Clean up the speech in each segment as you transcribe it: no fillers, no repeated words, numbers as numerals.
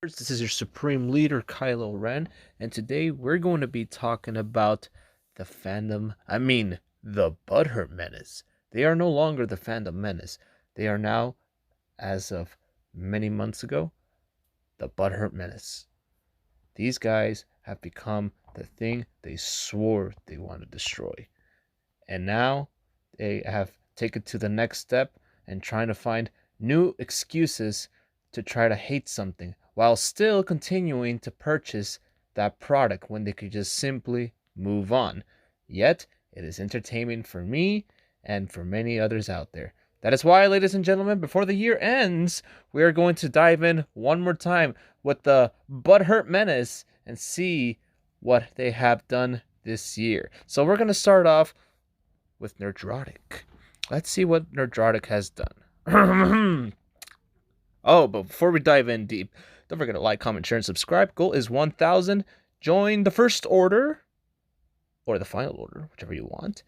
This is your Supreme Leader, Kylo Ren, and today we're going to be talking about the Butthurt Menace. They are no longer the Fandom Menace. They are now, as of many months ago, the Butthurt Menace. These guys have become the thing they swore they want to destroy. And now they have taken to the next step and trying to find new excuses to try to hate something while still continuing to purchase that product when they could just simply move on. Yet, it is entertainment for me and for many others out there. That is why, ladies and gentlemen, before the year ends, we are going to dive in one more time with the Butthurt Menace and see what they have done this year. So we're going to start off with Nerdrotic. Let's see what Nerdrotic has done. Oh, but before we dive in deep, don't forget to like, comment, share, and subscribe. Goal is 1,000. Join the first order, or the final order, whichever you want.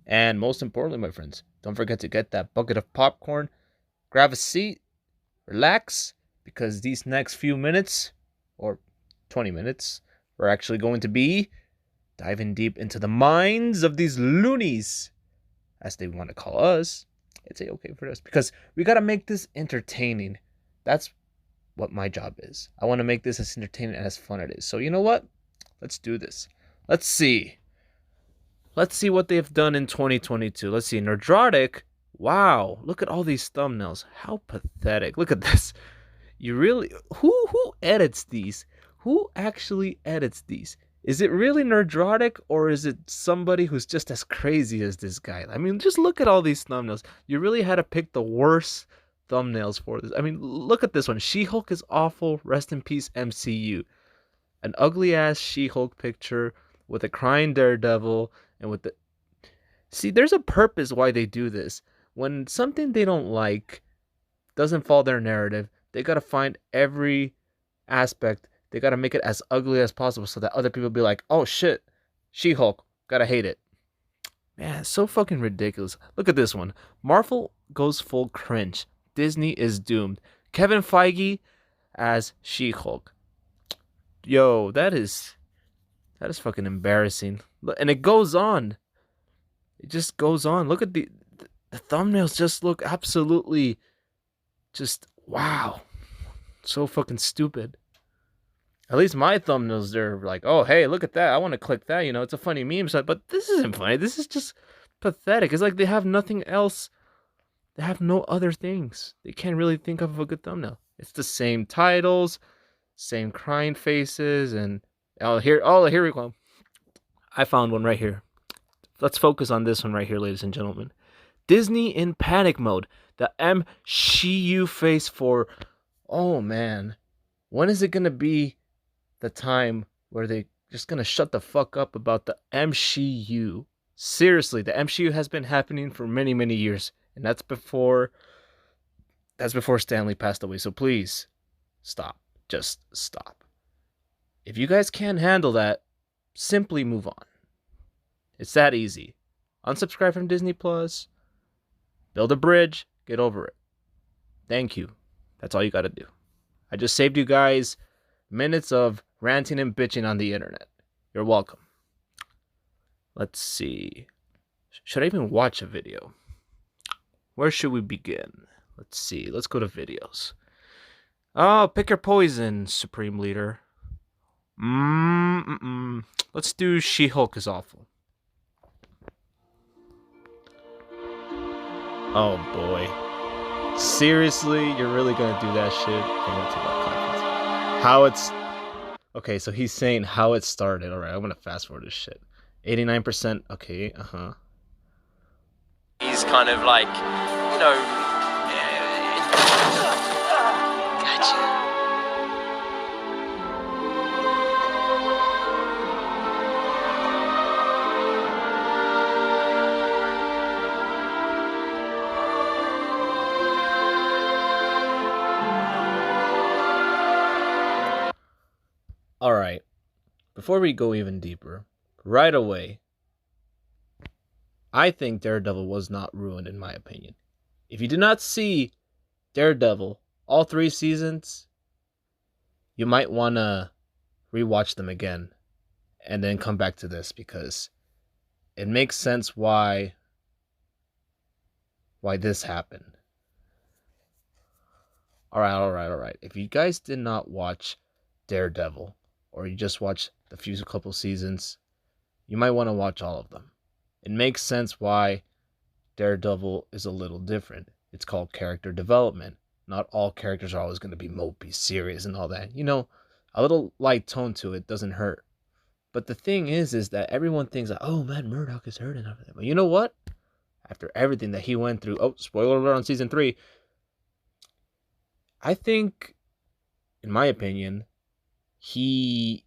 And most importantly, my friends, don't forget to get that bucket of popcorn, grab a seat, relax, because these next few minutes, or 20 minutes, we're actually going to be diving deep into the minds of these loonies, as they want to call us. It's okay for us because we got to make this entertaining. That's what my job is. I want to make this as entertaining and as fun it is. So you know what? Let's do this. Let's see. Let's see what they've done in 2022. Let's see. Nerdrotic. Wow. Look at all these thumbnails. How pathetic. Look at this. You really... Who edits these? Who actually edits these? Is it really Nerdrotic, or is it somebody who's just as crazy as this guy? I mean, just look at all these thumbnails. You really had to pick the worst thumbnails for this. I mean, look at this one. She-Hulk is awful. Rest in peace, MCU. An ugly-ass She-Hulk picture with a crying Daredevil and with the... See, there's a purpose why they do this. When something they don't like doesn't follow their narrative, they gotta find every aspect. They gotta make it as ugly as possible so that other people be like, oh shit, She-Hulk, gotta hate it. Man, it's so fucking ridiculous. Look at this one. Marvel goes full cringe. Disney is doomed. Kevin Feige as She-Hulk. Yo, that is fucking embarrassing. And it goes on. It just goes on. Look at the thumbnails just look absolutely just wow. So fucking stupid. At least my thumbnails, they're like, oh, hey, look at that. I want to click that. You know, it's a funny meme. So, but this isn't funny. This is just pathetic. It's like they have nothing else. They have no other things. They can't really think of a good thumbnail. It's the same titles, same crying faces, and here we go. I found one right here. Let's focus on this one right here, ladies and gentlemen. Disney in panic mode. The MCU face for, oh man, when is it gonna be the time where they just gonna shut the fuck up about the MCU? Seriously, the MCU has been happening for many, many years, and that's before Stanley passed away. So please, stop. Just stop. If you guys can't handle that, simply move on. It's that easy. Unsubscribe from Disney Plus. Build a bridge. Get over it. Thank you. That's all you gotta do. I just saved you guys minutes of ranting and bitching on the internet. You're welcome. Let's see. Should I even watch a video? Where should we begin? Let's see. Let's go to videos. Oh, pick your poison, Supreme Leader. Let's do She-Hulk is awful. Oh boy. Seriously? You're really gonna do that shit? I'm gonna take that conference. How it's... Okay, so he's saying how it started. Alright, I'm gonna fast forward this shit. 89%. Okay, He's kind of like, you know... Gotcha. Alright. Before we go even deeper, right away, I think Daredevil was not ruined, in my opinion. If you did not see Daredevil, all 3 seasons, you might want to rewatch them again and then come back to this because it makes sense why this happened. All right. If you guys did not watch Daredevil or you just watched the couple seasons, you might want to watch all of them. It makes sense why Daredevil is a little different. It's called character development. Not all characters are always going to be mopey, serious, and all that. You know, a little light tone to it doesn't hurt. But the thing is that everyone thinks that, oh, Matt Murdock is hurt and everything. But you know what? After everything that he went through, oh, spoiler alert on season 3, I think, in my opinion, I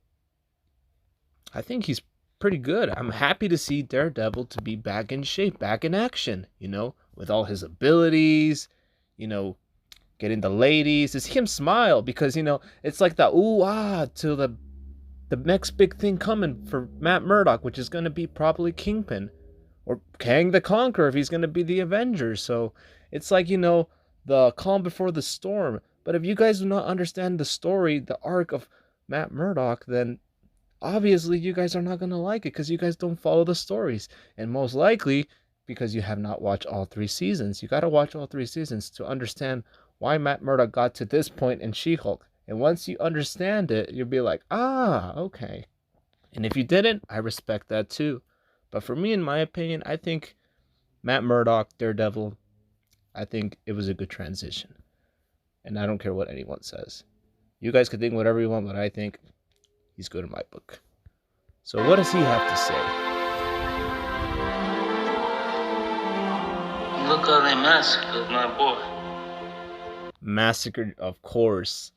think he's pretty good. I'm happy to see Daredevil to be back in shape, back in action, you know, with all his abilities, you know, getting the ladies, to see him smile because, you know, it's like the ooh ah to the next big thing coming for Matt Murdock, which is going to be probably Kingpin or Kang the Conqueror if he's going to be the Avengers. So it's like, you know, the calm before the storm. But if you guys do not understand the story, the arc of Matt Murdock, then obviously you guys are not going to like it because you guys don't follow the stories. And most likely because you have not watched all 3 seasons. You got to watch all 3 seasons to understand why Matt Murdock got to this point in She-Hulk. And once you understand it, you'll be like, ah, okay. And if you didn't, I respect that too. But for me, in my opinion, I think Matt Murdock, Daredevil, I think it was a good transition. And I don't care what anyone says. You guys can think whatever you want, but I think he's good in my book. So what does he have to say? Look how they massacred my boy. Massacred, of course.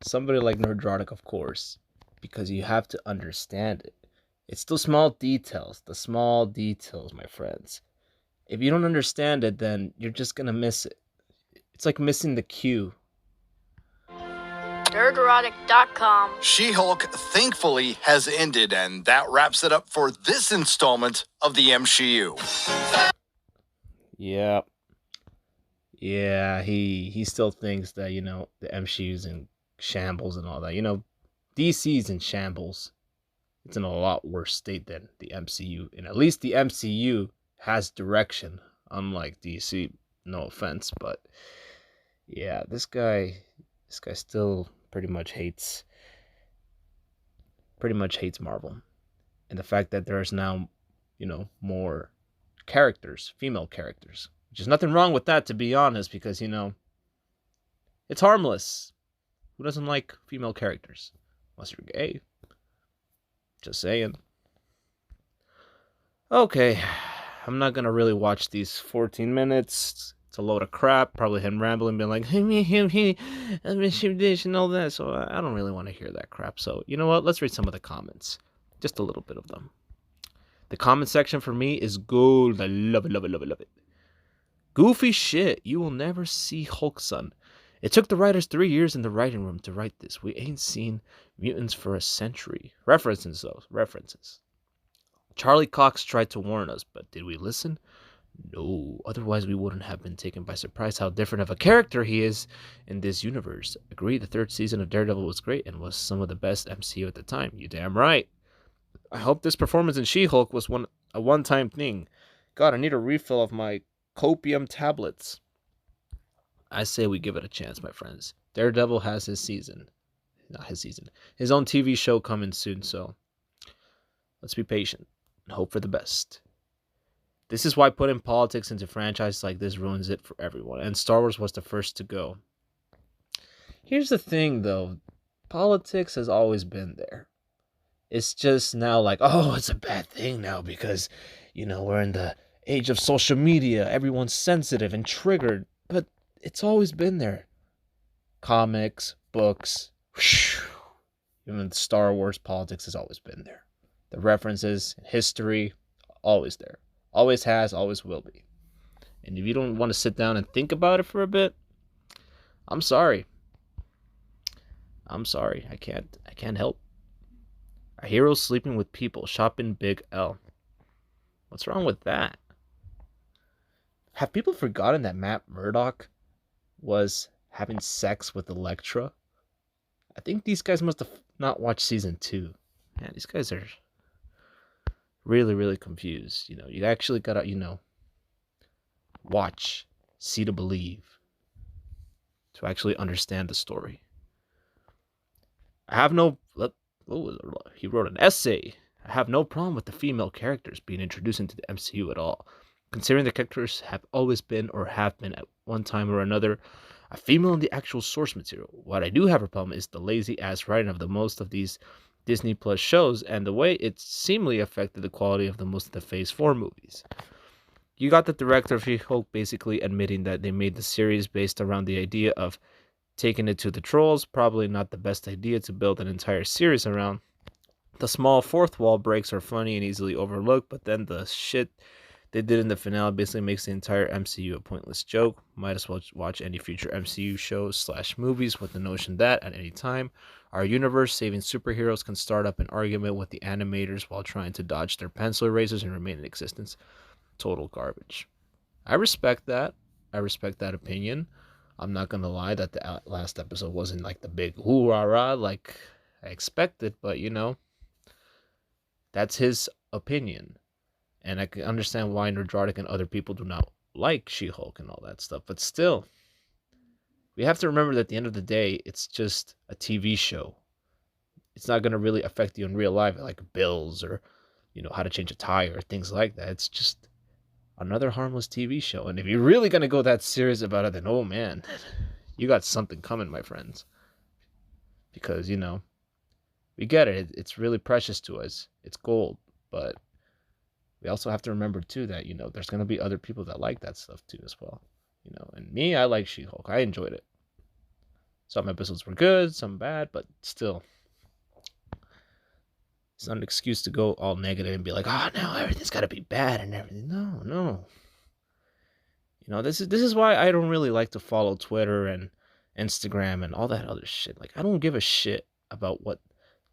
Somebody like Nerdrotic, of course. Because you have to understand it. It's the small details, my friends. If you don't understand it, then you're just gonna miss it. It's like missing the cue. Nerdrotic.com. She-Hulk thankfully has ended, and that wraps it up for this installment of the MCU. Yeah. Yeah, he still thinks that, you know, the MCU's in shambles and all that. You know, DC's in shambles. It's in a lot worse state than the MCU. And at least the MCU has direction, unlike DC. No offense, but yeah, this guy still pretty much hates Marvel. And the fact that there's now, you know, more characters, female characters. Which is nothing wrong with that, to be honest, because, you know, it's harmless. Who doesn't like female characters? Unless you're gay. Just saying. Okay, I'm not gonna really watch these 14 minutes. It's a load of crap. Probably him rambling, being like, and all that. So I don't really want to hear that crap. So you know what? Let's read some of the comments. Just a little bit of them. The comment section for me is gold. I love it, love it, love it, love it. Goofy shit. You will never see Hulk, son. It took the writers 3 years in the writing room to write this. We ain't seen mutants for a century. References, though. References. Charlie Cox tried to warn us, but did we listen? No. Otherwise, we wouldn't have been taken by surprise how different of a character he is in this universe. Agree, the 3rd season of Daredevil was great and was some of the best MCU at the time. You damn right. I hope this performance in She-Hulk was a one-time thing. God, I need a refill of my copium tablets. I say we give it a chance, my friends. Daredevil has his own TV show coming soon, so let's be patient and hope for the best. This is why putting politics into franchises like this ruins it for everyone, and Star Wars was the first to go. Here's the thing, though. Politics has always been there. It's just now like, oh, it's a bad thing now because, you know, we're in the age of social media. Everyone's sensitive and triggered, but it's always been there. Comics, books, even Star Wars, politics has always been there. The references, history, always there. Always has, always will be. And if you don't want to sit down and think about it for a bit, I'm sorry. I can't help. A hero sleeping with people, shopping Big L. What's wrong with that? Have people forgotten that Matt Murdock was having sex with Elektra. I think these guys must have not watched season 2. Man, these guys are really, really confused. You actually gotta, watch, see to believe, to actually understand the story. I have no. He wrote an essay. I have no problem with the female characters being introduced into the MCU at all, considering the characters have always been or have been at one time or another a female in the actual source material. What I do have a problem is the lazy ass writing of the most of these Disney Plus shows and the way it seemingly affected the quality of the most of the Phase 4 movies. You got the director of She-Hulk basically admitting that they made the series based around the idea of taking it to the trolls, probably not the best idea to build an entire series around. The small fourth wall breaks are funny and easily overlooked, but then the shit they did in the finale basically makes the entire MCU a pointless joke. Might as well watch any future MCU shows / movies with the notion that, at any time, our universe saving superheroes can start up an argument with the animators while trying to dodge their pencil erasers and remain in existence. Total garbage. I respect that. I respect that opinion. I'm not gonna lie that the last episode wasn't like the big hoorah like I expected, but that's his opinion. And I can understand why Nerdrotic and other people do not like She-Hulk and all that stuff. But still, we have to remember that at the end of the day, it's just a TV show. It's not going to really affect you in real life, like bills or, how to change a tire or things like that. It's just another harmless TV show. And if you're really going to go that serious about it, then, oh man, you got something coming, my friends. Because, we get it. It's really precious to us. It's gold. But we also have to remember, too, that, there's going to be other people that like that stuff, too, as well. And me, I like She-Hulk. I enjoyed it. Some episodes were good, some bad, but still. It's not an excuse to go all negative and be like, oh, no, everything's got to be bad and everything. No. This is why I don't really like to follow Twitter and Instagram and all that other shit. Like, I don't give a shit about what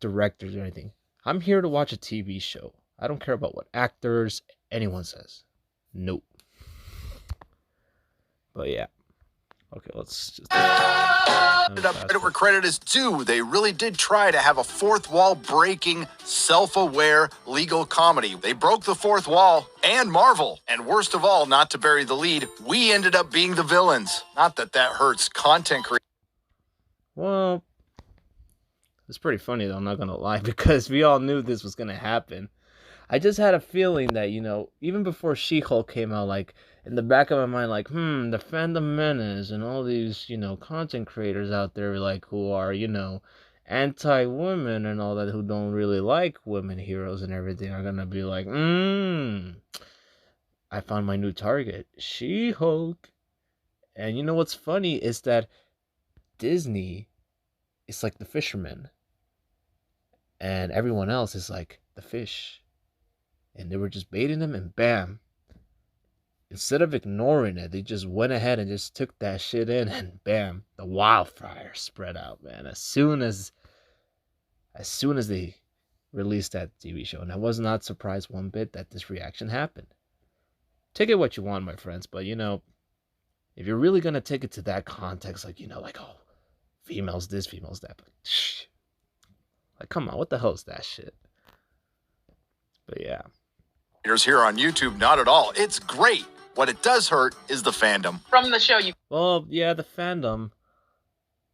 directors or anything. I'm here to watch a TV show. I don't care about what actors anyone says. Nope. But yeah. Okay, let's just... Credit where credit is due. They really did try to have a fourth wall breaking, self-aware legal comedy. They broke the fourth wall and Marvel. And worst of all, not to bury the lead, we ended up being the villains. Not that hurts content creators. Well, it's pretty funny though, I'm not gonna lie, because we all knew this was gonna happen. I just had a feeling that, even before She-Hulk came out, like, in the back of my mind, like, the Fandom Menace and all these, content creators out there, like, who are, anti-women and all that, who don't really like women heroes and everything, are gonna be like, I found my new target, She-Hulk. And what's funny is that Disney is like the fisherman, and everyone else is like the fish. And they were just baiting them, and bam. Instead of ignoring it, they just went ahead and just took that shit in, and bam, the wildfire spread out, man. As soon as they released that TV show. And I was not surprised one bit that this reaction happened. Take it what you want, my friends, but if you're really gonna take it to that context, like, oh, females this, females that, but like, come on, what the hell is that shit? But yeah. Here on YouTube, not at all. It's great. What it does hurt is the fandom. From the show, Well, yeah, the fandom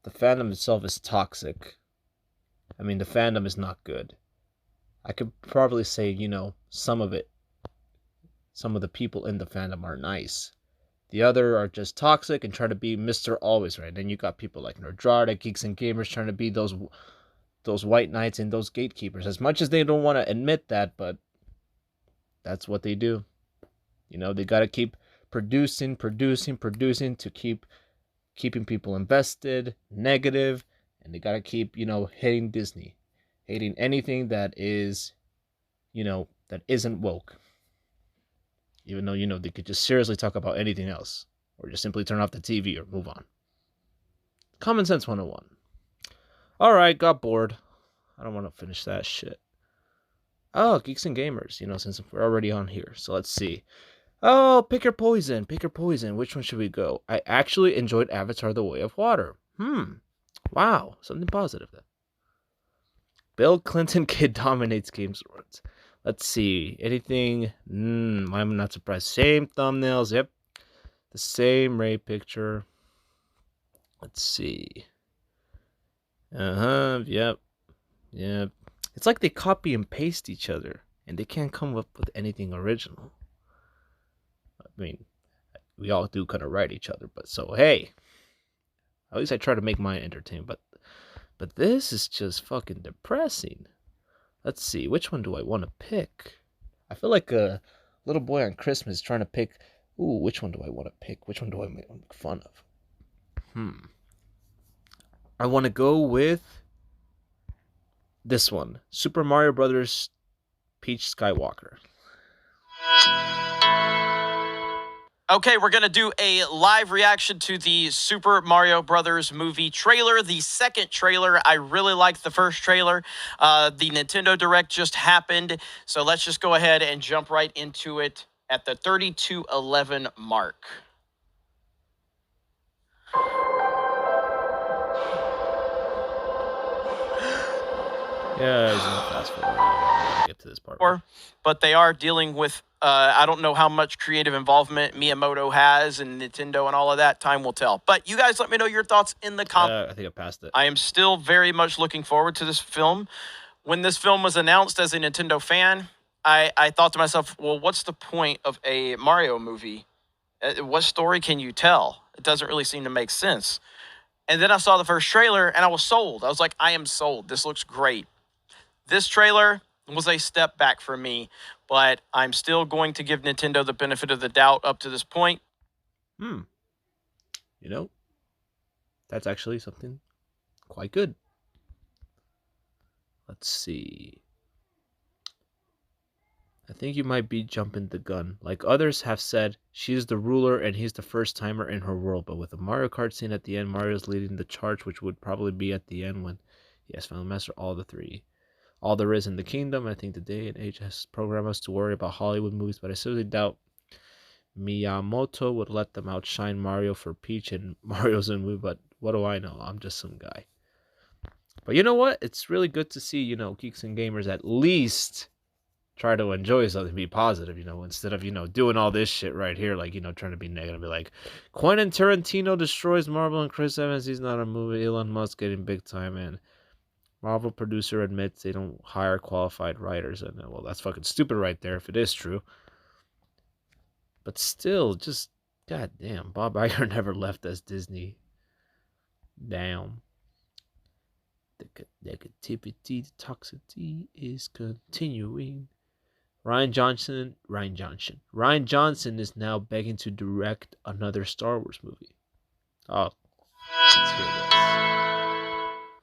itself is toxic. I mean, the fandom is not good. I could probably say, some of the people in the fandom are nice. The other are just toxic and try to be Mr. Always Right. Then you got people like Nerdrotic, Geeks and Gamers trying to be those white knights and those gatekeepers. As much as they don't want to admit that, but that's what they do. They got to keep producing to keep keeping people invested, negative, and they got to keep, hating Disney, hating anything that is, that isn't woke. Even though, they could just seriously talk about anything else, or just simply turn off the TV or move on. Common Sense 101. All right, got bored. I don't want to finish that shit. Oh, Geeks and Gamers, since we're already on here. So let's see. Oh, pick your poison. Pick your poison. Which one should we go? I actually enjoyed Avatar: The Way of Water. Wow. Something positive then. Bill Clinton kid dominates Game Awards. Let's see. Anything? I'm not surprised. Same thumbnails. Yep. The same Ray picture. Let's see. Yep. It's like they copy and paste each other, and they can't come up with anything original. I mean, we all do kind of write each other, but so hey, at least I try to make mine entertaining. But this is just fucking depressing. Let's see, which one do I want to pick? I feel like a little boy on Christmas trying to pick. Ooh, which one do I want to pick? Which one do I make fun of? I want to go with this one, Super Mario Brothers Peach Skywalker. Okay, we're going to do a live reaction to the Super Mario Brothers movie trailer, the second trailer. I really liked the first trailer. The Nintendo Direct just happened, so let's just go ahead and jump right into it at the 32:11 mark. Yeah, he's gonna fast forward. I'm gonna get to this part. But they are dealing with, I don't know how much creative involvement Miyamoto has and Nintendo and all of that. Time will tell. But you guys let me know your thoughts in the comments. I think I passed it. I am still very much looking forward to this film. When this film was announced as a Nintendo fan, I thought to myself, well, what's the point of a Mario movie? What story can you tell? It doesn't really seem to make sense. And then I saw the first trailer and I was sold. I was like, I am sold. This looks great. This trailer was a step back for me, but I'm still going to give Nintendo the benefit of the doubt up to this point. You know, that's actually something quite good. Let's see. I think you might be jumping the gun. Like others have said, she's the ruler and he's the first timer in her world. But with the Mario Kart scene at the end, Mario's leading the charge, which would probably be at the end when he has finally mastered all the three. All there is in the kingdom. I think the day and age has programmed us to worry about Hollywood movies, but I seriously doubt Miyamoto would let them outshine Mario for Peach and Mario's in movie, but what do I know? I'm just some guy. But you know what? It's really good to see, geeks and gamers at least try to enjoy something, be positive, instead of, doing all this shit right here, like, trying to be negative, be like, Quentin Tarantino destroys Marvel and Chris Evans, he's not a movie, Elon Musk getting big time, and Marvel producer admits they don't hire qualified writers. And well, that's fucking stupid right there if it is true. But still, just goddamn, Bob Iger never left as Disney. Damn. The negativity, the toxicity is continuing. Ryan Johnson is now begging to direct another Star Wars movie. Oh, let's hear this.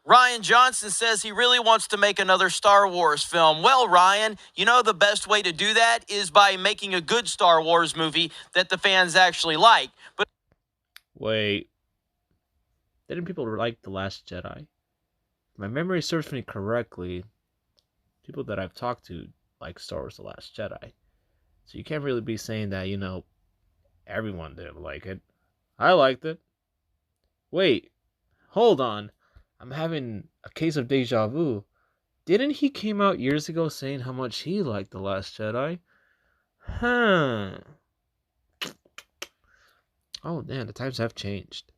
Ryan Johnson says he really wants to make another Star Wars film. Well, Ryan, the best way to do that is by making a good Star Wars movie that the fans actually like. But wait, didn't people like The Last Jedi? If my memory serves me correctly, people that I've talked to like Star Wars The Last Jedi. So you can't really be saying that, everyone didn't like it. I liked it. Wait, hold on. I'm having a case of deja vu. Didn't he came out years ago saying how much he liked The Last Jedi? Huh. Oh, damn, the times have changed.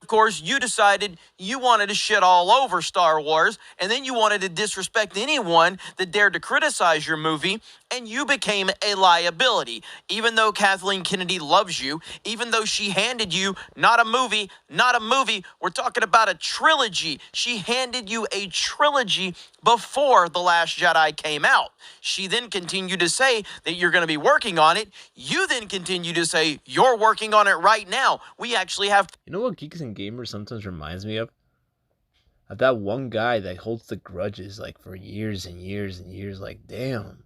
of course, you decided you wanted to shit all over Star Wars, and then you wanted to disrespect anyone that dared to criticize your movie, and you became a liability. Even though Kathleen Kennedy loves you, even though she handed you not a movie, we're talking about a trilogy. She handed you a trilogy before The Last Jedi came out. She then continued to say that you're going to be working on it. You then continue to say you're working on it right now. We actually have... You know what Geeks and Gamers sometimes reminds me of? Of that one guy that holds the grudges like for years and years and years. Like, damn.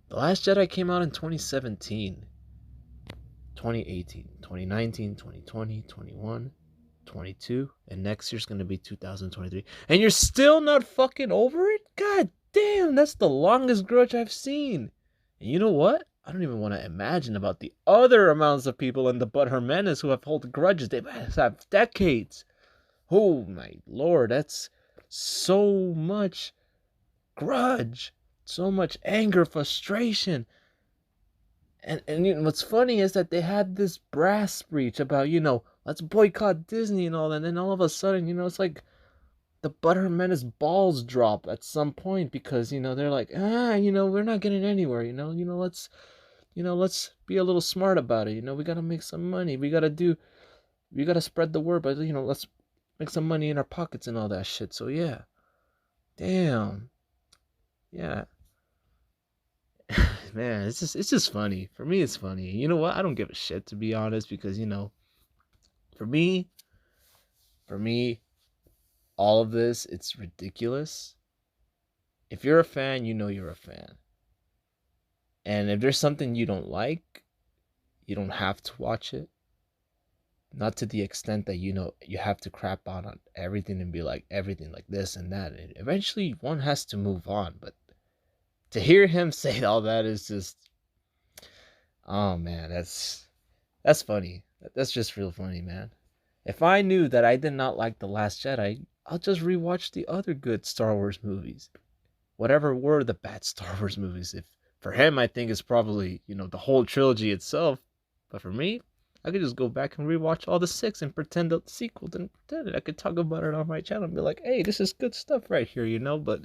The Last Jedi came out in 2017, 2018, 2019, 2020, 21, 22, and next year's going to be 2023. And you're still not fucking over it? God damn, that's the longest grudge I've seen. And you know what? I don't even want to imagine about the other amounts of people in the Butthurt Menace who have hold grudges. They have decades. Oh my lord, that's so much grudge, so much anger, frustration. And you know, what's funny is that they had this brass speech about, let's boycott Disney and all that. And then all of a sudden, it's like the Butthurt Menace balls drop at some point because, they're like, we're not getting anywhere, let's be a little smart about it. We got to make some money. We got to spread the word, but, let's make some money in our pockets and all that shit. So, yeah. Damn. Yeah. Man, it's just funny. For me, it's funny. You know what? I don't give a shit, to be honest, because, for me, all of this, it's ridiculous. If you're a fan, you're a fan. And if there's something you don't like, you don't have to watch it. Not to the extent that, you have to crap on everything and be like, everything like this and that. And eventually, one has to move on, but to hear him say all that is just, oh man, that's funny. That's just real funny, man. If I knew that I did not like The Last Jedi, I'll just rewatch the other good Star Wars movies. Whatever were the bad Star Wars movies. If for him, I think it's probably, the whole trilogy itself. But for me, I could just go back and rewatch all the 6 and pretend the sequel didn't pretend it. I could talk about it on my channel and be like, hey, this is good stuff right here, but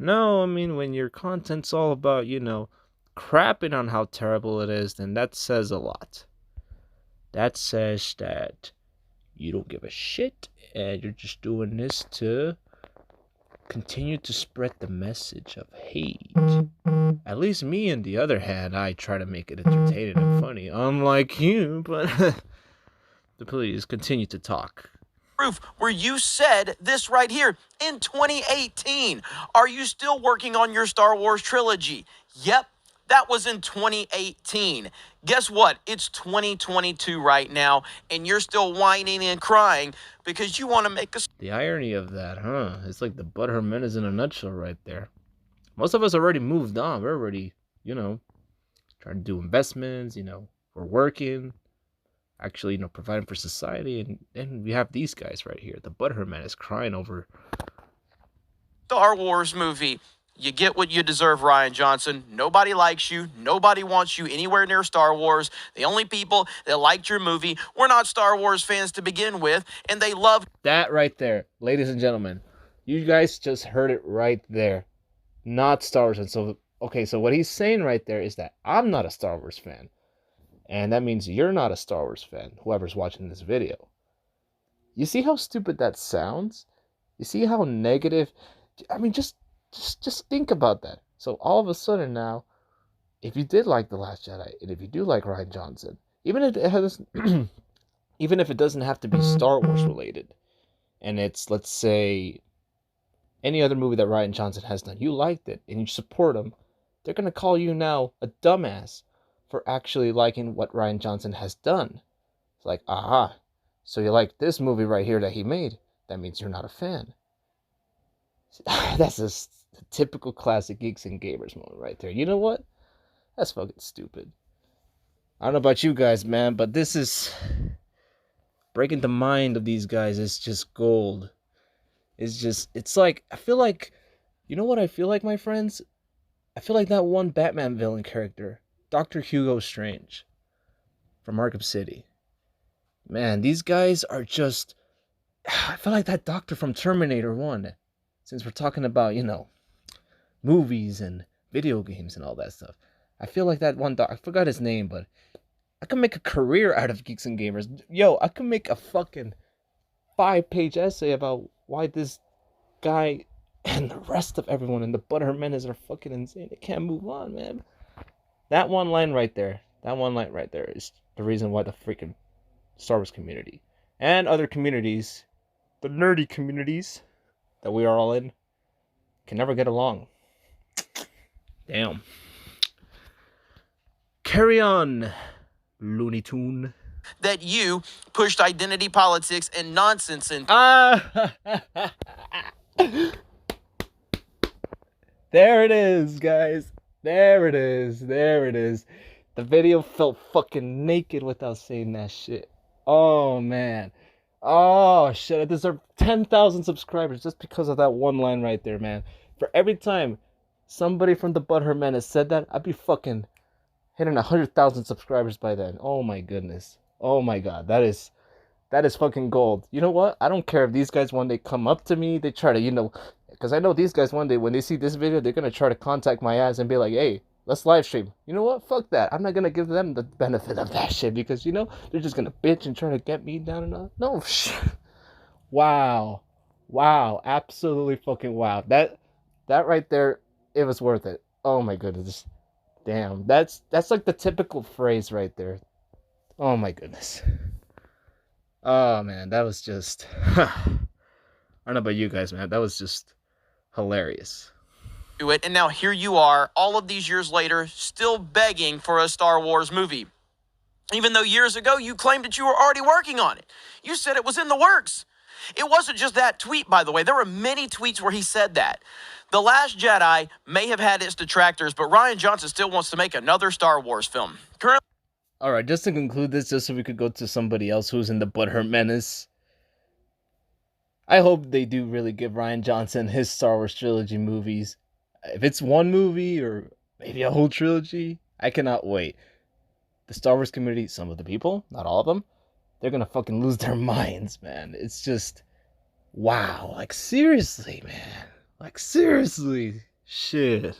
no, I mean, when your content's all about, crapping on how terrible it is, then that says a lot. That says that you don't give a shit, and you're just doing this to continue to spread the message of hate. At least me, on the other hand, I try to make it entertaining and funny, unlike you, but please continue to talk. Proof where you said this right here in 2018. Are you still working on your Star Wars trilogy? Yep, that was in 2018. Guess what? It's 2022 right now, and you're still whining and crying because you want to make a... The irony of that, huh? It's like the Butthurt Menace in a nutshell right there. Most of us already moved on. We're already, trying to do investments, we're working. Actually, providing for society, and then we have these guys right here. The Butthurt Menace crying over Star Wars movie. You get what you deserve, Rian Johnson. Nobody likes you. Nobody wants you anywhere near Star Wars. The only people that liked your movie were not Star Wars fans to begin with, and they loved that right there, ladies and gentlemen. You guys just heard it right there. Not Star Wars. And so, okay, so what he's saying right there is that I'm not a Star Wars fan. And that means you're not a Star Wars fan, whoever's watching this video. You see how stupid that sounds? You see how negative? I mean, just think about that. So all of a sudden now, if you did like The Last Jedi, and if you do like Rian Johnson, even if it has, even if it doesn't have to be Star Wars related, and it's, let's say, any other movie that Rian Johnson has done, you liked it, and you support him, they're going to call you now a dumbass for actually liking what Rian Johnson has done. It's like, aha, so you like this movie right here that he made, that means you're not a fan. That's a typical classic Geeks and Gamers moment right there. You know what? That's fucking stupid. I don't know about you guys, man, but this is... breaking the mind of these guys is just gold. It's like, I feel like... You know what I feel like, my friends? I feel like that one Batman villain character, Dr. Hugo Strange from Arkham City. Man, these guys are just... I feel like that doctor from Terminator 1. Since we're talking about, movies and video games and all that stuff. I feel like that one I forgot his name, but I could make a career out of Geeks and Gamers. Yo, I could make a fucking 5-page essay about why this guy and the rest of everyone in the Butthurt Menace are fucking insane. They can't move on, man. That one line right there is the reason why the freaking Star Wars community and other communities, the nerdy communities that we are all in, can never get along. Damn. Carry on, Looney Toon. that you pushed identity politics and nonsense in. There it is, guys. There it is. There it is. The video felt fucking naked without saying that shit. Oh, man. Oh, shit. I deserve 10,000 subscribers just because of that one line right there, man. For every time somebody from the Butthurt Menace said that, I'd be fucking hitting 100,000 subscribers by then. Oh, my goodness. Oh, my God. That is fucking gold. You know what? I don't care if these guys one day come up to me, they try to, because I know these guys one day, when they see this video, they're going to try to contact my ass and be like, hey, let's live stream. You know what? Fuck that. I'm not going to give them the benefit of that shit because, they're just going to bitch and try to get me down and all. No, shit. Wow. Wow. Absolutely fucking wow. That right there, it was worth it. Oh my goodness. Damn. That's like the typical phrase right there. Oh my goodness. Oh man, that was just I don't know about you guys, man. That was just hilarious. It, and now here you are, all of these years later, still begging for a Star Wars movie. Even though years ago you claimed that you were already working on it. You said it was in the works. It wasn't just that tweet, by the way. There were many tweets where he said that. The Last Jedi may have had its detractors, but Rian Johnson still wants to make another Star Wars film. Currently, all right, just to conclude this, just so we could go to somebody else who's in the Butthurt Menace. I hope they do really give Rian Johnson his Star Wars trilogy movies. If it's one movie or maybe a whole trilogy, I cannot wait. The Star Wars community, some of the people, not all of them, they're gonna fucking lose their minds, man. It's just, wow. Like, seriously, man. Like, seriously. Shit.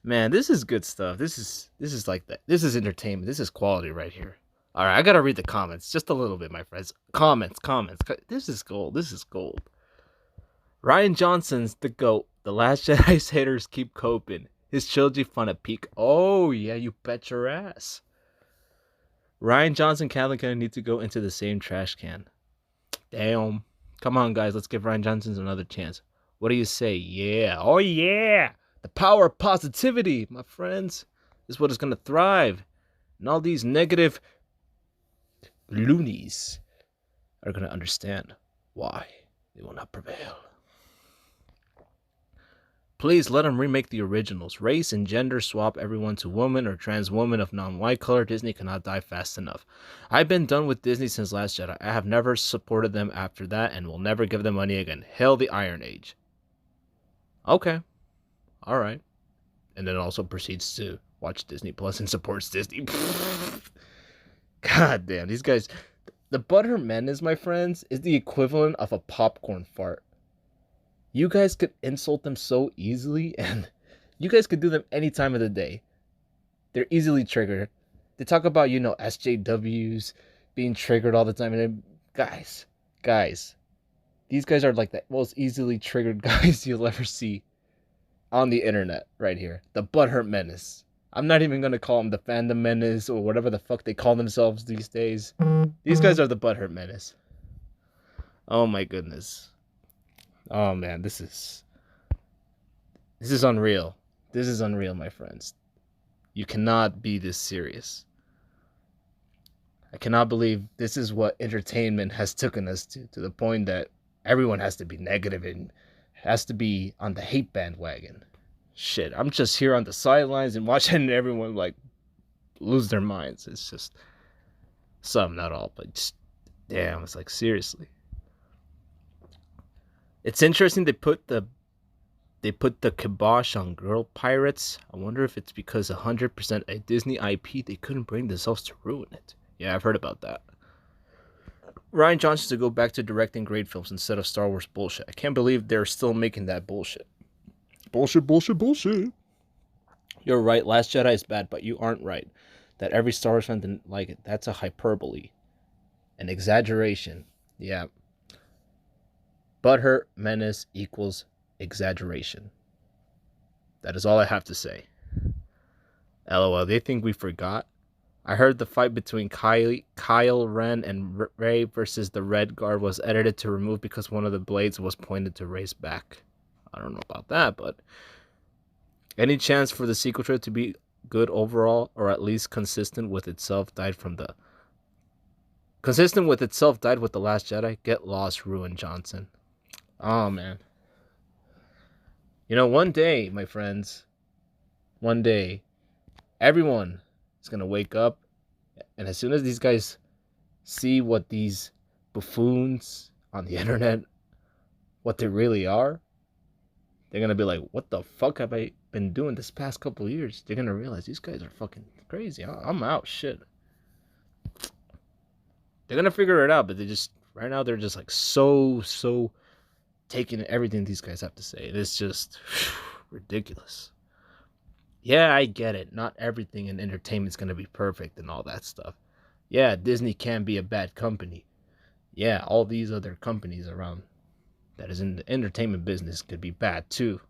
Man, this is good stuff. This is like that. This is entertainment. This is quality right here. All right, I gotta read the comments just a little bit, my friends. Comments. This is gold. This is gold. Rian Johnson's the GOAT. The Last Jedi's haters keep coping. His trilogy fun at peak. Oh yeah, you bet your ass. Rian Johnson, Kathleen Kennedy need to go into the same trash can. Damn. Come on, guys. Let's give Rian Johnson another chance. What do you say? Yeah. Oh yeah. The power of positivity, my friends, is what is going to thrive. And all these negative loonies are going to understand why they will not prevail. Please let them remake the originals. Race and gender swap everyone to woman or trans woman of non-white color. Disney cannot die fast enough. I've been done with Disney since Last Jedi. I have never supported them after that and will never give them money again. Hail the Iron Age. Okay. All right. And then also proceeds to watch Disney Plus and supports Disney. God damn, these guys. The Butthurt Menace, my friends, is the equivalent of a popcorn fart. You guys could insult them so easily, and you guys could do them any time of the day. They're easily triggered. They talk about, SJWs being triggered all the time. And guys, these guys are like the most easily triggered guys you'll ever see on the internet right here. The Butthurt Menace. I'm not even going to call them the Fandom Menace or whatever the fuck they call themselves these days. These guys are the Butthurt Menace. Oh my goodness. Oh man, this is unreal. This is unreal, my friends. You cannot be this serious. I cannot believe this is what entertainment has taken us to the point that everyone has to be negative and has to be on the hate bandwagon. Shit, I'm just here on the sidelines and watching everyone like lose their minds. It's just some, not all, but just damn, it's like seriously. It's interesting they put the kibosh on girl pirates. I wonder if it's because 100% a Disney IP, they couldn't bring themselves to ruin it. Yeah, I've heard about that. Rian Johnson to go back to directing great films instead of Star Wars bullshit. I can't believe they're still making that bullshit. Bullshit. You're right, Last Jedi is bad, but you aren't right. That every Star Wars fan didn't like it. That's a hyperbole. An exaggeration. Yeah. Butthurt Menace equals exaggeration. That is all I have to say. LOL, they think we forgot? I heard the fight between Kyle Ren and Rey versus the Red Guard was edited to remove because one of the blades was pointed to Rey's back. I don't know about that, but any chance for the sequel trilogy to be good overall, or at least consistent with itself died with The Last Jedi? Get lost, Rian Johnson. Oh man. One day, my friends, one day, everyone is going to wake up. And as soon as these guys see what these buffoons on the internet, what they really are, they're going to be like, what the fuck have I been doing this past couple of years? They're going to realize these guys are fucking crazy. I'm out. Shit. They're going to figure it out, but right now, they're just like so taking everything these guys have to say. It's just ridiculous. Yeah, I get it. Not everything in entertainment is going to be perfect and all that stuff. Yeah, Disney can be a bad company. Yeah, all these other companies around that is in the entertainment business could be bad too.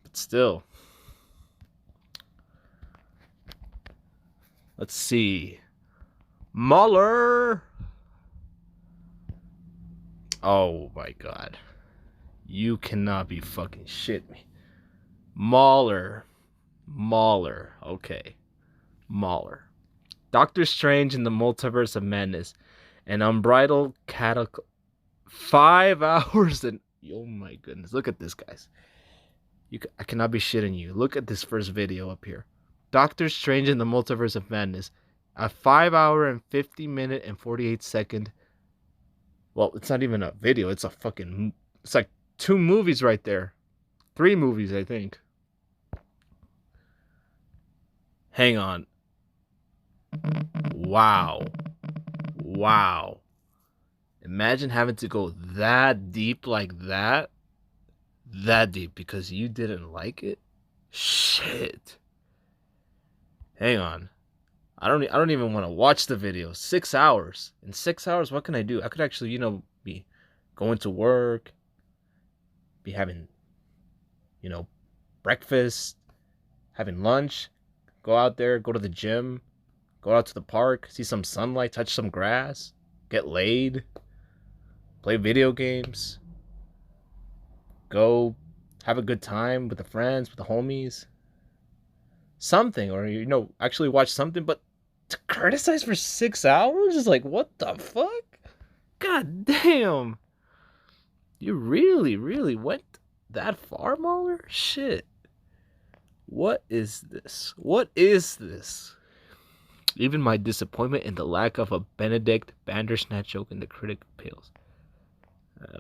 But still. Let's see. Mueller. Oh my god. You cannot be fucking shit me. Mueller. Okay. Mueller. Doctor Strange in the Multiverse of Madness. An unbridled cataclysm. 5 hours and... Oh my goodness. Look at this, guys. I cannot be shitting you. Look at this first video up here. Doctor Strange in the Multiverse of Madness. A 5 hour and 50 minute and 48 second... Well, it's not even a video. It's a fucking... It's like 2 movies right there. 3 movies, I think. Hang on. Wow. Imagine having to go that deep like that. That deep because you didn't like it? Shit. Hang on. I don't even want to watch the video. 6 hours. In 6 hours, what can I do? I could actually, be going to work, be having, breakfast, having lunch, go out there, go to the gym, go out to the park, see some sunlight, touch some grass, get laid, play video games, go have a good time with the friends, with the homies. Something, or, actually watch something, but to criticize for 6 hours is like, what the fuck? God damn. You really went that far, Mueller? Shit. What is this? Even my disappointment in the lack of a Benedict Bandersnatch joke in the critic pales.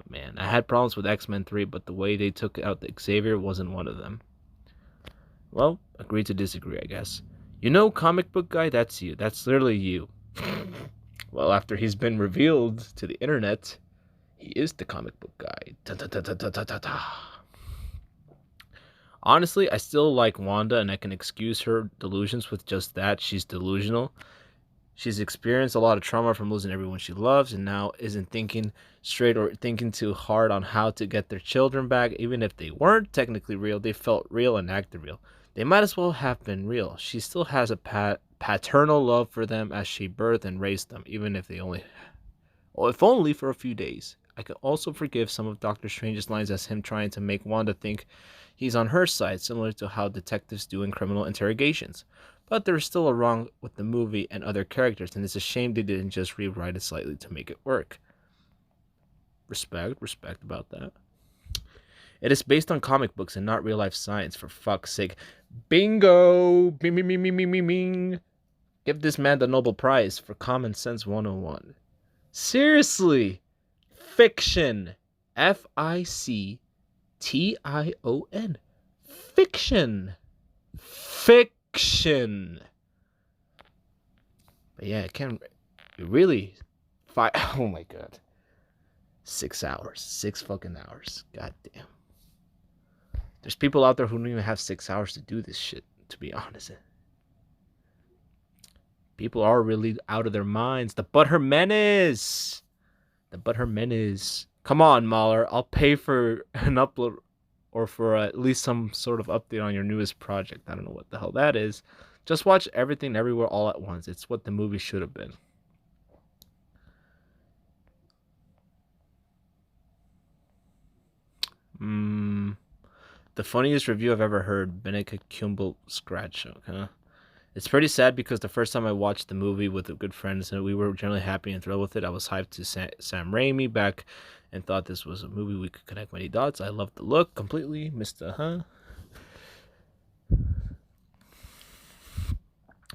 Man, I had problems with X-Men 3, but the way they took out the Xavier wasn't one of them. Well, agree to disagree, I guess. Comic book guy, that's you. That's literally you. Well, after he's been revealed to the internet, he is the comic book guy. Honestly, I still like Wanda, and I can excuse her delusions with just that. She's delusional. She's experienced a lot of trauma from losing everyone she loves, and now isn't thinking straight or thinking too hard on how to get their children back. Even if they weren't technically real, they felt real and acted real. They might as well have been real. She still has a paternal love for them as she birthed and raised them, even if if only for a few days. I can also forgive some of Doctor Strange's lines as him trying to make Wanda think he's on her side, similar to how detectives do in criminal interrogations. But there's still a wrong with the movie and other characters, and it's a shame they didn't just rewrite it slightly to make it work. Respect about that. It is based on comic books and not real life science, for fuck's sake. Bingo! Bing, bing, bing, bing, bing, bing, bing. Give this man the Nobel Prize for Common Sense 101. Seriously! Fiction. Fiction. Fiction. But yeah, it can really oh my god. 6 hours. 6 fucking hours. God damn. There's people out there who don't even have 6 hours to do this shit, to be honest. People are really out of their minds. The Butthurt Menace. Come on, Mahler. I'll pay for an upload or for at least some sort of update on your newest project. I don't know what the hell that is. Just watch Everything Everywhere All at Once. It's what the movie should have been. The funniest review I've ever heard, Benedict Cumberbatch scratch joke, huh? It's pretty sad because the first time I watched the movie with a good friend, and we were generally happy and thrilled with it. I was hyped to Sam Raimi back and thought this was a movie we could connect many dots. I loved the look completely. Missed the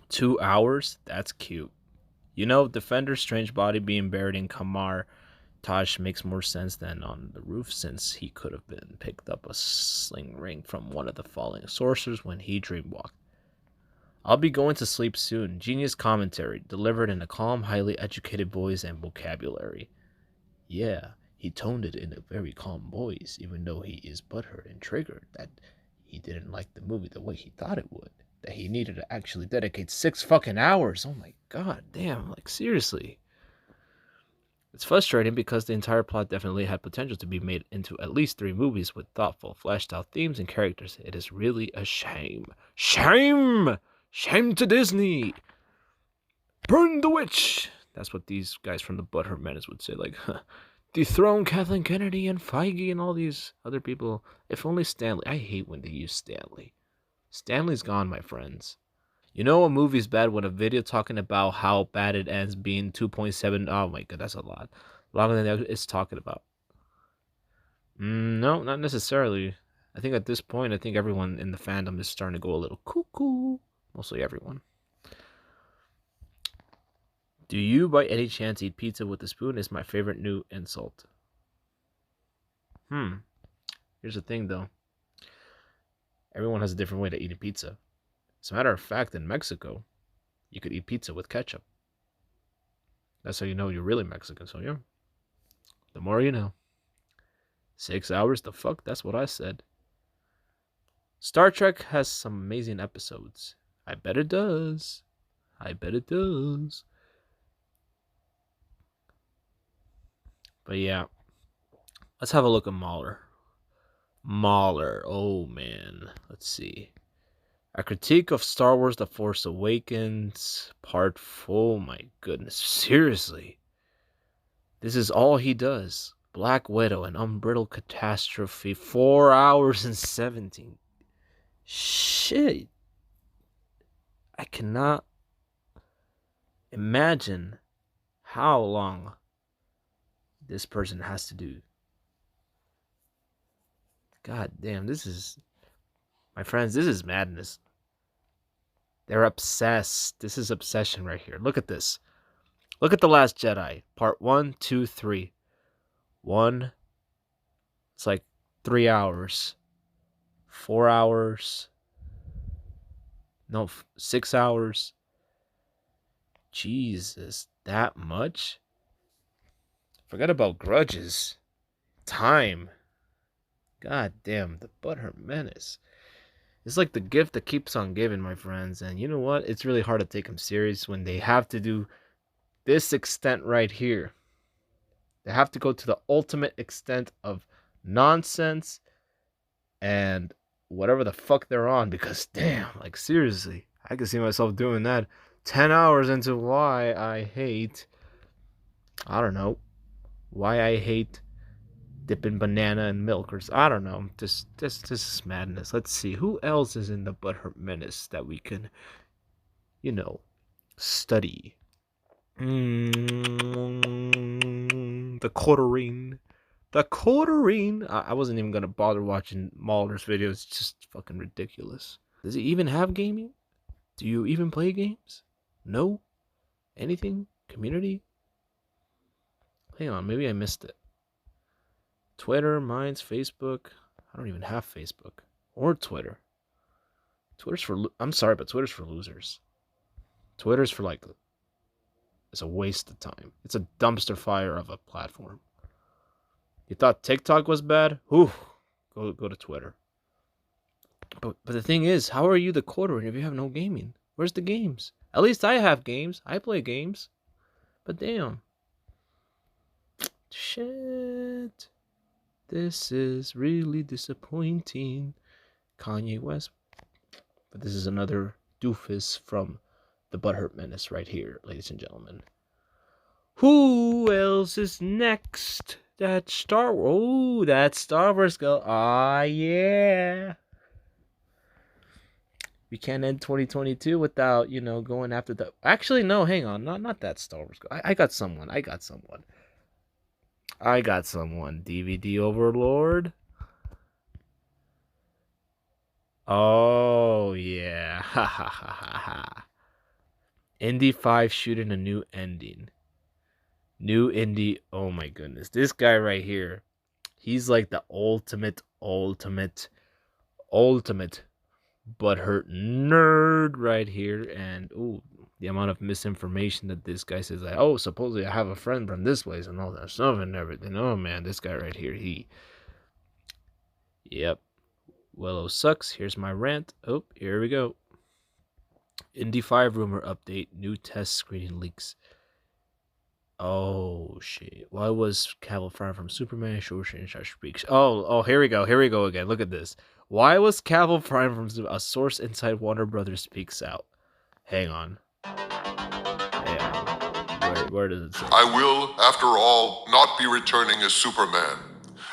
2 hours? That's cute. You know, Defender's strange body being buried in Kamar Taj makes more sense than on the roof, since he could have been picked up a sling ring from one of the falling sorcerers when he dreamwalked. I'll be going to sleep soon. Genius commentary, delivered in a calm, highly educated voice and vocabulary. Yeah, he toned it in a very calm voice, even though he is butthurt and triggered that he didn't like the movie the way he thought it would. That he needed to actually dedicate 6 fucking hours. Oh my god, damn, like seriously. It's frustrating because the entire plot definitely had potential to be made into at least 3 movies with thoughtful, fleshed out themes and characters. It is really a shame. Shame! Shame to Disney! Burn the witch! That's what these guys from the Butthurt Menace would say. Like, dethrone Kathleen Kennedy and Feige and all these other people. If only Stanley. I hate when they use Stanley. Stanley's gone, my friends. You know a movie's bad when a video talking about how bad it ends being 2.7. Oh my god, that's a lot. Longer than it's talking about. No, not necessarily. I think at this point, I think everyone in the fandom is starting to go a little cuckoo. Mostly everyone. Do you by any chance eat pizza with a spoon? Is my favorite new insult. Here's the thing though. Everyone has a different way to eat a pizza. As a matter of fact, in Mexico, you could eat pizza with ketchup. That's how you know you're really Mexican, so yeah. The more you know. 6 hours, the fuck? That's what I said. Star Trek has some amazing episodes. I bet it does. I bet it does. But yeah. Let's have a look at Mahler. Mahler. Oh, man. Let's see. A critique of Star Wars The Force Awakens, Part 4. Oh my goodness. Seriously. This is all he does. Black Widow, an unbridled catastrophe. 4 hours and 17. Shit. I cannot imagine how long this person has to do. God damn, this is... My friends, this is madness. They're obsessed. This is obsession right here. Look at this. Look at The Last Jedi. Part 1, 2, 3. 1. It's like 3 hours. 4 hours. No, 6 hours. Jesus, that much? Forget about grudges. Time. God damn, the Butthurt Menace. It's like the gift that keeps on giving, my friends. And you know what? It's really hard to take them serious when they have to do this extent right here. They have to go to the ultimate extent of nonsense and whatever the fuck they're on. Because damn, like seriously, I can see myself doing that 10 hours into why I hate, I don't know, why I hate dipping banana in milk, or I don't know. This is madness. Let's see who else is in the Butthurt Menace that we can, study. The quarterine. I wasn't even gonna bother watching Mahler's videos. It's just fucking ridiculous. Does he even have gaming? Do you even play games? No? Anything? Community? Hang on, maybe I missed it. Twitter, Minds, Facebook. I don't even have Facebook or Twitter. I'm sorry, but Twitter's for losers. Twitter's for it's a waste of time. It's a dumpster fire of a platform. You thought TikTok was bad? Go to Twitter. But the thing is, how are you the quarter if you have no gaming? Where's the games? At least I have games. I play games. But damn. Shit. This is really disappointing. Kanye West. But this is another doofus from the Butthurt Menace right here, ladies and gentlemen. Who else is next? That Star Wars. Oh, that Star Wars girl. Ah, yeah. We can't end 2022 without, going after the... Actually, no, hang on. Not that Star Wars girl. I got someone. DVD Overlord. Oh, yeah. Ha ha ha ha ha. Indy 5 shooting a new ending. New Indy. Oh my goodness. This guy right here. He's like the ultimate butthurt nerd right here. And ooh, the amount of misinformation that this guy says, like, oh, supposedly I have a friend from this place and all that stuff and everything. Oh man, this guy right here, yep. Willow sucks. Here's my rant. Oh, here we go. Indy 5 rumor update. New test screening leaks. Oh shit! Why was Cavill fired from Superman? Speaks. Oh, here we go again. Look at this. Why was Cavill fired from a source inside Warner Brothers speaks out? Hang on. Where does it say? I will, after all, not be returning as Superman.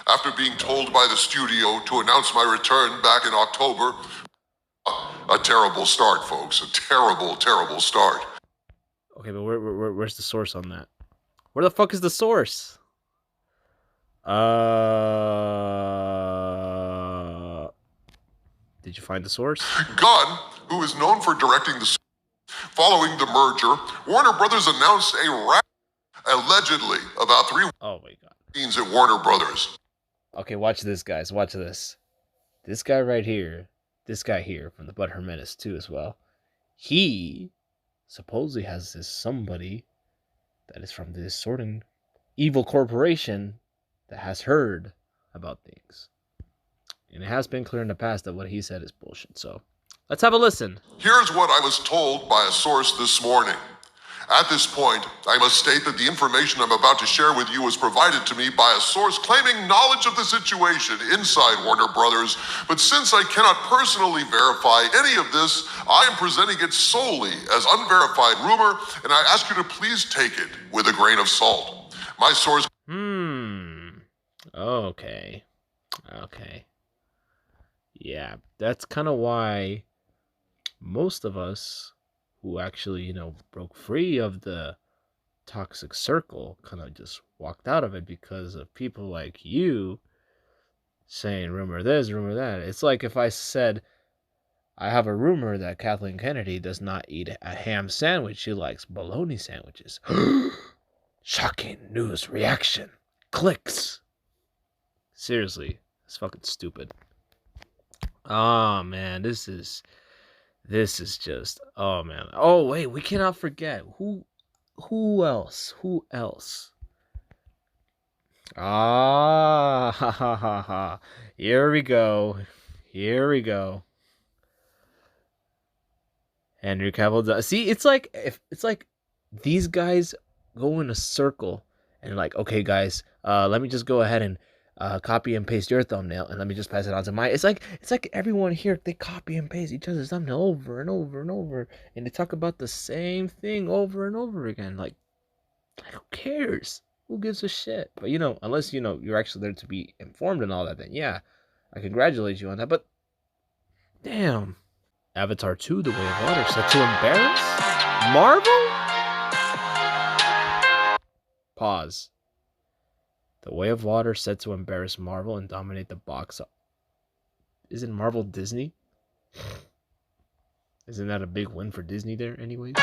After being told by the studio to announce my return back in October, a terrible start, folks. A terrible start. Okay, but where's the source on that? Where the fuck is the source? Did you find the source? Gunn, who is known for directing the... Following the merger, Warner Brothers announced allegedly about 3 Oh my god. scenes at Warner Brothers. Okay, watch this, guys. Watch this. This guy right here, this guy here from the Butthurt Menace too as well. He supposedly has this somebody that is from this certain evil corporation that has heard about things. And it has been clear in the past that what he said is bullshit. So let's have a listen. Here's what I was told by a source this morning. At this point, I must state that the information I'm about to share with you was provided to me by a source claiming knowledge of the situation inside Warner Brothers, but since I cannot personally verify any of this, I am presenting it solely as unverified rumor, and I ask you to please take it with a grain of salt. My source... Okay. Yeah, that's kind of why most of us who actually, broke free of the toxic circle kind of just walked out of it because of people like you saying rumor this, rumor that. It's like if I said, I have a rumor that Kathleen Kennedy does not eat a ham sandwich. She likes bologna sandwiches. Shocking news reaction. Clicks. Seriously, it's fucking stupid. Oh man, this is just, oh man. Oh wait, we cannot forget who else? Ah, ha ha ha ha. Here we go. Henry Cavill. See, it's like these guys go in a circle and like, okay, guys, let me just go ahead and copy and paste your thumbnail and let me just pass it on to mine. It's like everyone here, they copy and paste each other's thumbnail over and over and over, and they talk about the same thing over and over again. Like who cares? Who gives a shit? But unless you're actually there to be informed and all that, then yeah, I congratulate you on that. But damn, Avatar 2: The Way of Water set to embarrass Marvel? Pause. The Way of Water set to embarrass Marvel and dominate the box. Isn't Marvel Disney? Isn't that a big win for Disney there anyways?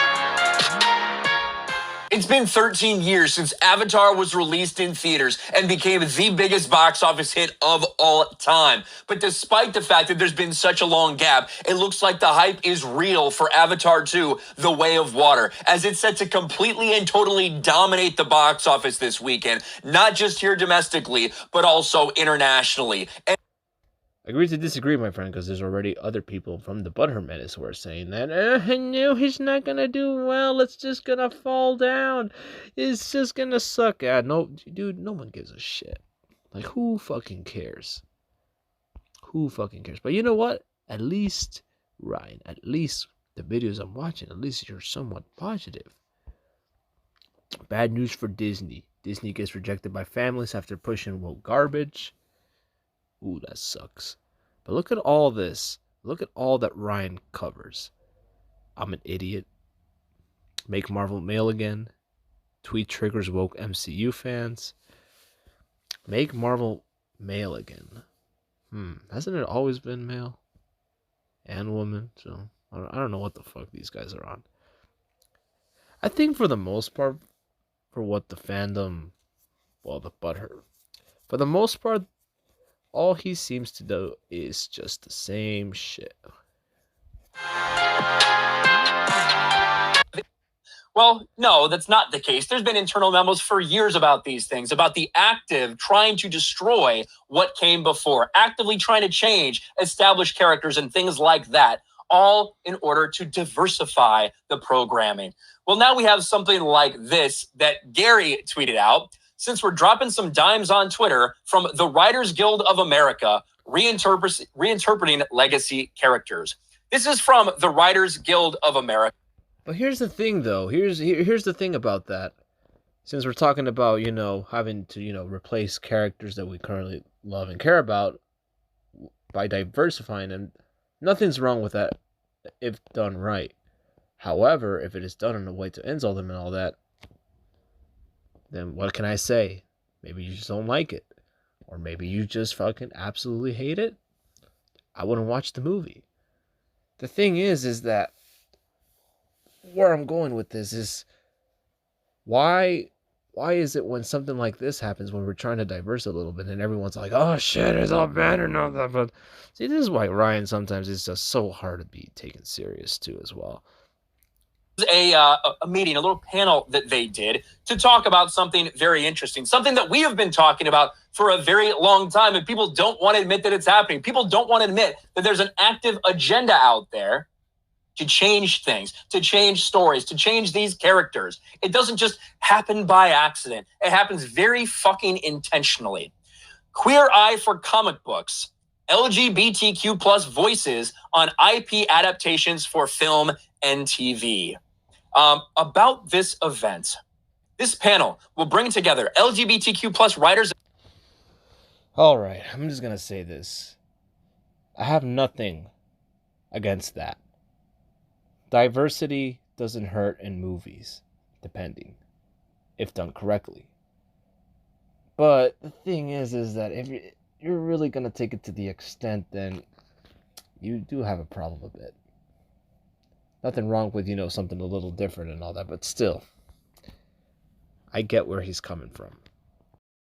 It's been 13 years since Avatar was released in theaters and became the biggest box office hit of all time. But despite the fact that there's been such a long gap, it looks like the hype is real for Avatar 2: The Way of Water, as it's set to completely and totally dominate the box office this weekend, not just here domestically, but also internationally. Agree to disagree, my friend, because there's already other people from the Butthurt Menace who are saying that, no, he's not going to do well, it's just going to fall down, it's just going to suck. No, dude, no one gives a shit. Like, who fucking cares? But you know what? At least, Ryan, at least the videos I'm watching, at least you're somewhat positive. Bad news for Disney. Disney gets rejected by families after pushing woke garbage. Ooh, that sucks. But look at all this. Look at all that Ryan covers. I'm an idiot. Make Marvel male again. Tweet triggers woke MCU fans. Make Marvel male again. Hasn't it always been male? And woman? So, I don't know what the fuck these guys are on. I think for the most part, for what the fandom, well, the butthurt, for the most part, all he seems to do is just the same shit. Well, no, that's not the case. There's been internal memos for years about these things, about the active trying to destroy what came before, actively trying to change established characters and things like that, all in order to diversify the programming. Well, now we have something like this that Gary tweeted out. Since we're dropping some dimes on Twitter from the Writers Guild of America, reinterpreting legacy characters. This is from the Writers Guild of America. But here's the thing, though. Here's the thing about that. Since we're talking about, having to, replace characters that we currently love and care about by diversifying, and nothing's wrong with that if done right. However, if it is done in a way to insult them and all that, then what can I say? Maybe you just don't like it. Or maybe you just fucking absolutely hate it. I wouldn't watch the movie. The thing is that where I'm going with this is why is it when something like this happens, when we're trying to diverse a little bit, and everyone's like, oh shit, it's all bad and all that. But see, this is why Ryan sometimes is just so hard to be taken serious too as well. A meeting, a little panel that they did to talk about something very interesting, something that we have been talking about for a very long time, and people don't want to admit that it's happening. People don't want to admit that there's an active agenda out there to change things, to change stories, to change these characters. It doesn't just happen by accident. It happens very fucking intentionally. Queer Eye for comic books, LGBTQ plus voices on IP adaptations for film and TV. About this event, this panel will bring together LGBTQ plus writers. All right, I'm just going to say this. I have nothing against that. Diversity doesn't hurt in movies, depending, if done correctly. But the thing is that if you're really going to take it to the extent, then you do have a problem a bit. Nothing wrong with, something a little different and all that, but still, I get where he's coming from.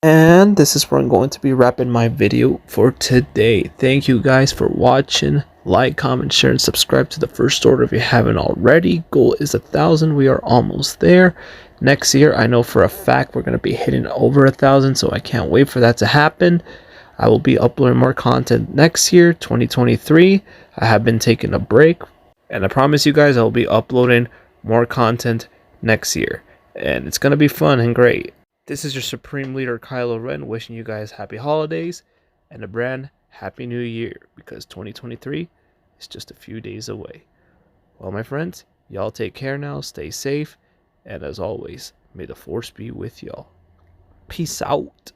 And this is where I'm going to be wrapping my video for today. Thank you guys for watching. Like, comment, share, and subscribe to the First Order if you haven't already. Goal is 1,000. We are almost there. Next year, I know for a fact we're going to be hitting over 1,000, so I can't wait for that to happen. I will be uploading more content next year, 2023. I have been taking a break, and I promise you guys I will be uploading more content next year. And it's going to be fun and great. This is your Supreme Leader Kylo Ren wishing you guys happy holidays and a brand happy new year, because 2023 is just a few days away. Well, my friends, y'all take care now, stay safe, and as always, may the Force be with y'all. Peace out.